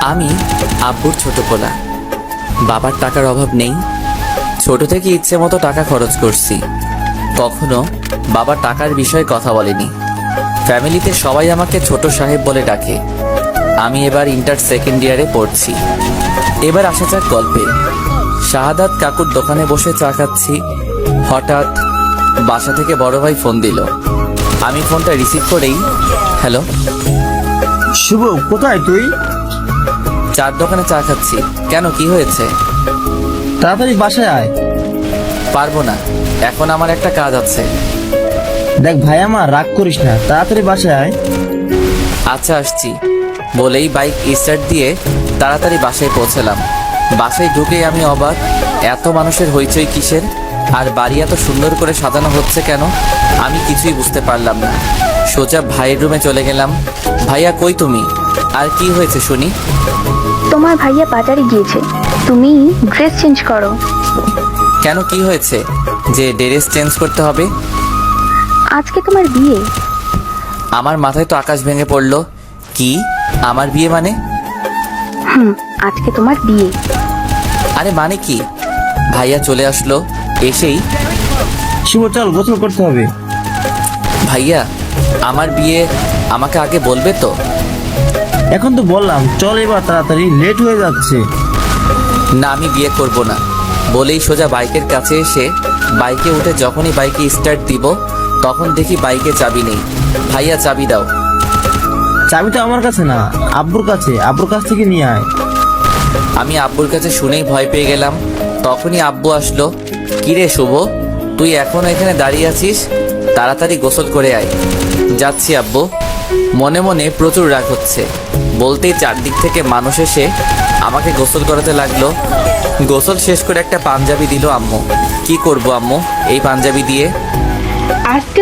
আমি আব্বুর ছোট পোলা। বাবার টাকার অভাব নেই। ছোট থেকে ইচ্ছে মতো টাকা খরচ করছি। কখনো বাবা টাকার বিষয়ে কথা বলেনি। ফ্যামিলিতে সবাই আমাকে ছোট সাহেব বলে ডাকে। আমি এবার ইন্টার সেকেন্ড ইয়ারে পড়ছি। এবার আসা যাক গল্পে। শাহাদাত কাকুর দোকানে বসে চা খাচ্ছি। হঠাৎ বাসা থেকে বড় ভাই ফোন দিল। আমি ফোনটা রিসিভ করেই, হ্যালো। শুভ, কোথায় তুই? চার দোকানে চা খাচ্ছি। কেন, কি হয়েছে? তাড়াতাড়ি বাসায় আয়। পারবো না, এখন আমার একটা কাজ আছে। দেখ ভাই, আমার রাগ করিস না, তাড়াতাড়ি বাসায় আয়। আচ্ছা, আসছি বলেই বাইক স্টার্ট দিয়ে তাড়াতাড়ি বাসায় পৌঁছলাম। বাসায় ঢুকেই আমি অবাক, এত মানুষের হইচই কিসের? আর বাড়ি এত সুন্দর করে সাজানো হচ্ছে কেন? আমি কিছুই বুঝতে পারলাম না। সোজা ভাইয়ের রুমে চলে গেলাম। ভাইয়া, কই তুমি? আর কি হয়েছে শুনি? তোমার ভাইয়া বাজারে গিয়েছে, তুমি ড্রেস চেঞ্জ করো। কেন, কি হয়েছে যে ড্রেস চেঞ্জ করতে হবে? আজকে তোমার বিয়ে। আমার মাথায় তো আকাশ ভেঙে পড়লো। কি, আমার বিয়ে মানে? আজকে তোমার বিয়ে। আরে মানে কি? ভাইয়া চলে আসলো। এসেই, শুভ, চল গোসল করতে হবে। ভাইয়া আমার বিয়ে, আমাকে আগে বলবে তো? এখন তো বললাম, চল এবার তাড়াতাড়ি, লেট হয়ে যাচ্ছে। না, আমি বিয়ে করব না বলেই সোজা বাইকের কাছে এসে বাইকে উঠে যখনই বাইকে স্টার্ট দিব তখন দেখি বাইকে চাবি নেই। ভাইয়া, চাবি দাও। চাবি তো আমার কাছে না, আব্বুর কাছে, আব্বুর কাছ থেকে নিয়ে আয়। আমি আব্বুর কাছে শুনেই ভয় পেয়ে গেলাম। তখনই আব্বু আসলো। কিরে শুভ, তুই এখনো এখানে দাঁড়িয়ে আছিস? তাড়াতাড়ি গোসল করে আয়। যাচ্ছি আব্বু। মনে মনে প্রচুর রাগ হচ্ছে। বলতেই চারদিক থেকে মানুষ এসে আমাকে গোসল করাতে লাগলো। গোসল শেষ করে একটা পাঞ্জাবি দিল আম্মু। কি করব আম্মু এই পাঞ্জাবি দিয়ে? আজকে